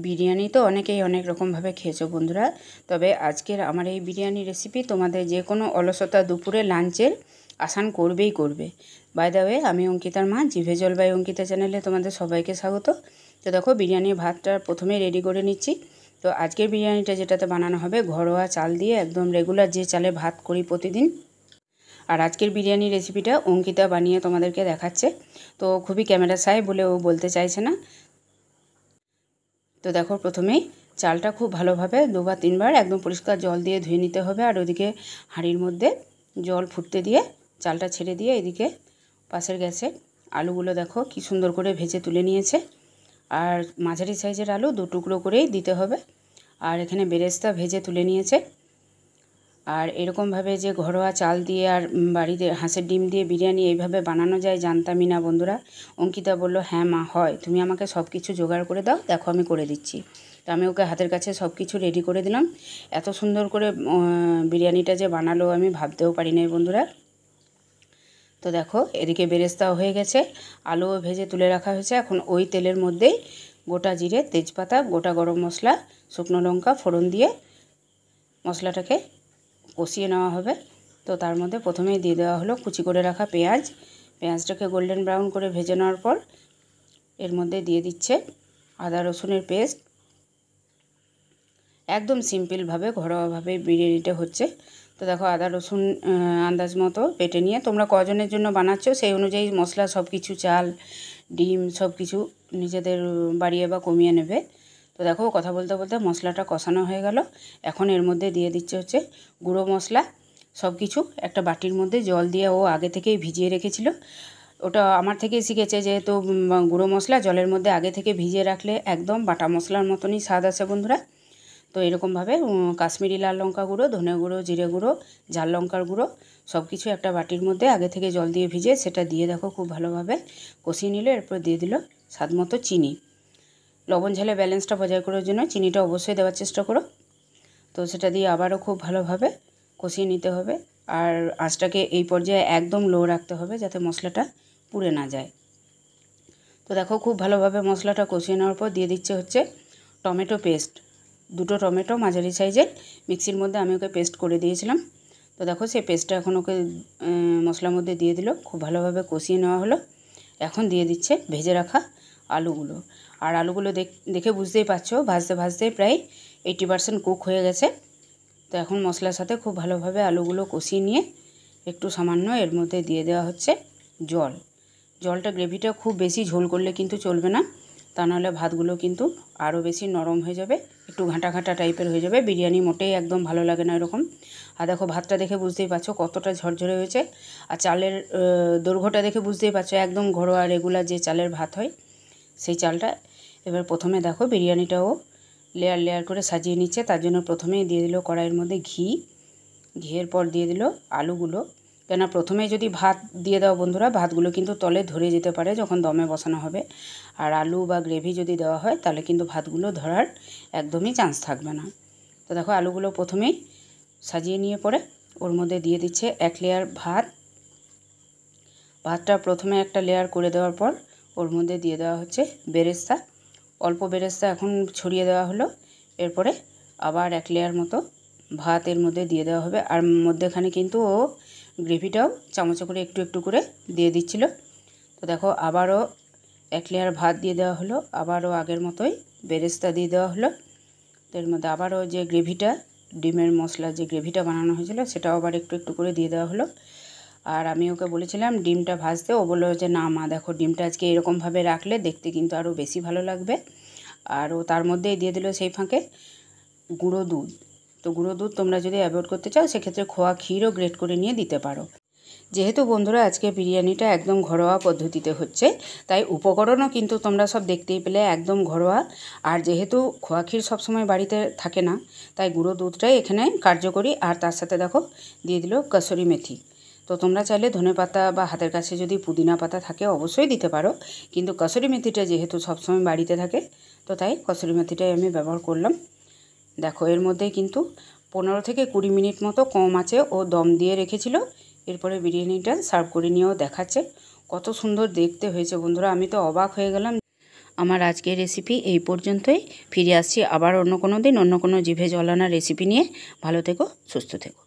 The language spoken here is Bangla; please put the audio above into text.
বিরিয়ানি তো অনেকেই অনেক রকমভাবে খেয়েছো বন্ধুরা, তবে আজকের আমার এই বিরিয়ানি রেসিপি তোমাদের যে কোনো অলসতা দুপুরে লাঞ্চের আসান করবেই করবে। বাই দ্য ওয়ে, আমি অঙ্কিতার মা, জিভে জল বাই অঙ্কিতা চ্যানেলে তোমাদের সবাইকে স্বাগত। তো দেখো, বিরিয়ানির ভাতটা প্রথমেই রেডি করে নিচ্ছি। তো আজকের বিরিয়ানিটা যেটাতে বানানো হবে ঘরোয়া চাল দিয়ে, একদম রেগুলার যে চালে ভাত করি প্রতিদিন। আর আজকের বিরিয়ানি রেসিপিটা অঙ্কিতা বানিয়ে তোমাদেরকে দেখাচ্ছে। তো খুবই ক্যামেরা সাই বলে ও বলতে চাইছে না। তো দেখো, প্রথমেই চালটা খুব ভালোভাবে 2 বা 3 বার একদম পরিষ্কার জল দিয়ে ধুয়ে নিতে হবে। আর ওদিকে হাঁড়ির মধ্যে জল ফুটতে দিয়ে চালটা ছেড়ে দিয়ে এদিকে পাশের গ্যাসে আলুগুলো দেখো কি সুন্দর করে ভেজে তুলে নিয়েছে। আর মাঝারি সাইজের আলু 2 টুকরো করেই দিতে হবে। আর এখানে বেরেস্তা ভেজে তুলে নিয়েছে। আর এরকমভাবে যে ঘরোয়া চাল দিয়ে আর বাড়িতে হাঁসের ডিম দিয়ে বিরিয়ানি এইভাবে বানানো যায় জানতামই না বন্ধুরা। অঙ্কিতা বলল, হ্যাঁ মা হয়, তুমি আমাকে সব কিছু জোগাড় করে দাও, দেখো আমি করে দিচ্ছি। তো আমি ওকে হাতের কাছে সব কিছু রেডি করে দিলাম। এত সুন্দর করে বিরিয়ানিটা যে বানালো আমি ভাবতেও পারি নাই বন্ধুরা। তো দেখো, এদিকে বেরেস্তাও হয়ে গেছে, আলুও ভেজে তুলে রাখা হয়েছে। এখন ওই তেলের মধ্যেই গোটা জিরে, তেজপাতা, গোটা গরম মশলা, শুকনো লঙ্কা ফোড়ন দিয়ে মশলাটাকে কষিয়ে নেওয়া হবে। তো তার মধ্যে প্রথমেই দিয়ে দেওয়া হলো কুচি করে রাখা পেঁয়াজটাকে গোল্ডেন ব্রাউন করে ভেজে নেওয়ার পর এর মধ্যে দিয়ে দিচ্ছে আদা রসুনের পেস্ট। একদম সিম্পলভাবে ঘরোয়াভাবে বিরিয়ানিটা হচ্ছে। তো দেখো, আদা রসুন আন্দাজ মতো বেটে নিয়ে তোমরা কজনের জন্য বানাচ্ছ সেই অনুযায়ী মশলা সব কিছু, চাল, ডিম সব কিছু নিজেদের বাড়িয়ে বা কমিয়ে নেবে। তো দেখো, কথা বলতে বলতে মশলাটা কষানো হয়ে গেল। এখন এর মধ্যে দিয়ে দিচ্ছে হচ্ছে গুঁড়ো মশলা সব কিছু। একটা বাটির মধ্যে জল দিয়ে ও আগে থেকেই ভিজিয়ে রেখেছিল। ওটা আমার থেকেই শিখেছে, যেহেতু গুঁড়ো মশলা জলের মধ্যে আগে থেকে ভিজিয়ে রাখলে একদম বাটা মশলার মতনই স্বাদ আসে বন্ধুরা। তো এরকমভাবে কাশ্মীরি লাল লঙ্কা গুঁড়ো, ধনে গুঁড়ো, জিরে গুঁড়ো, ঝাল লঙ্কার গুঁড়ো সব কিছু একটা বাটির মধ্যে আগে থেকে জল দিয়ে ভিজে সেটা দিয়ে দেখো খুব ভালোভাবে কষিয়ে নিল। এরপর দিয়ে দিল স্বাদ মতো চিনি। লবণ ঝালে ব্যালেন্সটা বজায় করার জন্য চিনিটা অবশ্যই দেওয়ার চেষ্টা করো। তো সেটা দিয়ে আবারও খুব ভালোভাবে কষিয়ে নিতে হবে। আর আঁচটাকে এই পর্যায়ে একদম লো রাখতে হবে যাতে মশলাটা পুড়ে না যায়। তো দেখো, খুব ভালোভাবে মশলাটা কষিয়ে নেওয়ার পর দিয়ে দিচ্ছে হচ্ছে টমেটো পেস্ট। 2টো টমেটো মাঝারি সাইজের মিক্সির মধ্যে আমি ওকে পেস্ট করে দিয়েছিলাম। তো দেখো, সেই পেস্টটা এখন ওকে মশলার মধ্যে দিয়ে দিল, খুব ভালোভাবে কষিয়ে নেওয়া হলো। এখন দিয়ে দিচ্ছে ভেজে রাখা আলুগুলো। আর আলুগুলো দেখে বুঝতেই পারছো ভাজতে ভাজতে প্রায় 80% কুক হয়ে গেছে। তো এখন মশলার সাথে খুব ভালোভাবে আলুগুলো কষিয়ে নিয়ে একটু সামান্য এর মধ্যে দিয়ে দেওয়া হচ্ছে জলটা গ্রেভিটা খুব বেশি ঝোল করলে কিন্তু চলবে না, তা নাহলে ভাতগুলো কিন্তু আরও বেশি নরম হয়ে যাবে, একটু ঘাঁটা ঘাঁটা টাইপের হয়ে যাবে। বিরিয়ানি মোটেই একদম ভালো লাগে না এরকম। আর দেখো, ভাতটা দেখে বুঝতেই পারছো কতটা ঝরঝরে হয়েছে। আর চালের দৈর্ঘ্যটা দেখে বুঝতেই পারছো একদম ঘরোয়া রেগুলার যে চালের ভাত হয় সেই চালটা। এবার প্রথমে দেখো বিরিয়ানিটাও লেয়ার লেয়ার করে সাজিয়ে নিচ্ছে। তার জন্য প্রথমেই দিয়ে দিল কড়াইয়ের মধ্যে ঘিয়ের পর দিয়ে দিল আলুগুলো। কেন প্রথমে যদি ভাত দিয়ে দাও বন্ধুরা, ভাতগুলো কিন্তু তলে ধরে যেতে পারে যখন দমে বসানো হবে। আর আলু বা গ্রেভি যদি দেওয়া হয় তাহলে কিন্তু ভাতগুলো ধরার একদমই চান্স থাকবে না। তো দেখো, আলুগুলো প্রথমেই সাজিয়ে নিয়ে পরে ওর মধ্যে দিয়ে দিচ্ছে 1 লেয়ার ভাতটা প্রথমে একটা লেয়ার করে দেওয়ার পর ওর মধ্যে দিয়ে দেওয়া হচ্ছে বেরেস্তা। অল্প বেরেস্তা এখন ছড়িয়ে দেওয়া হলো। এরপরে আবার 1 লেয়ার মতো ভাত এর মধ্যে দিয়ে দেওয়া হবে। আর মধ্যেখানে কিন্তু ও গ্রেভিটাও চামচে করে একটু একটু করে দিয়ে দিচ্ছিল। তো দেখো, আবারও 1 লেয়ার ভাত দিয়ে দেওয়া হলো, আবারও আগের মতোই বেরেস্তা দিয়ে দেওয়া হলো। তো এর মধ্যে আবারও যে গ্রেভিটা, ডিমের মশলা যে গ্রেভিটা বানানো হয়েছিল সেটাও আবার একটু একটু করে দিয়ে দেওয়া হলো। আর আমি ওকে বলেছিলাম ডিমটা ভাজতে, ও বললো যে না মা, দেখো ডিমটা আজকে এরকমভাবে রাখলে দেখতে কিন্তু আরও বেশি ভালো লাগবে। আর ও তার মধ্যেই দিয়ে দিল সেই ফাঁকে গুঁড়ো দুধ। তো গুঁড়ো দুধ তোমরা যদি অ্যাভয়েড করতে চাও সেক্ষেত্রে খোয়া ক্ষীরও গ্রেট করে নিয়ে দিতে পারো। যেহেতু বন্ধুরা আজকে বিরিয়ানিটা একদম ঘরোয়া পদ্ধতিতে হচ্ছে, তাই উপকরণও কিন্তু তোমরা সব দেখতেই পেলে একদম ঘরোয়া। আর যেহেতু খোয়া ক্ষীর সবসময় বাড়িতে থাকে না, তাই গুঁড়ো দুধটাই এখানে কার্যকরী। আর তার সাথে দেখো দিয়ে দিল কসুরি মেথি। তো তোমরা চাইলে ধনেপাতা বা হাতের কাছে যদি পুদিনা পাতা থাকে অবশ্যই দিতে পারো, কিন্তু কসুরি মেথিটা যেহেতু সবসময় বাড়িতে থাকে তো তাই কসুরি মেথিটাই আমি ব্যবহার করলাম। দেখো, এর মধ্যেই কিন্তু 15 থেকে 20 মিনিট মতো কম আঁচে ও দম দিয়ে রেখেছিল। এরপরে বিরিয়ানিটা সার্ভ করে নিয়েও দেখাচ্ছে কত সুন্দর দেখতে হয়েছে বন্ধুরা। আমি তো অবাক হয়ে গেলাম। আমার আজকের রেসিপি এই পর্যন্তই। ফিরে আসছি আবার অন্য কোনো দিন অন্য কোনো জিভে জল আনা রেসিপি নিয়ে। ভালো থেকো, সুস্থ থেকো।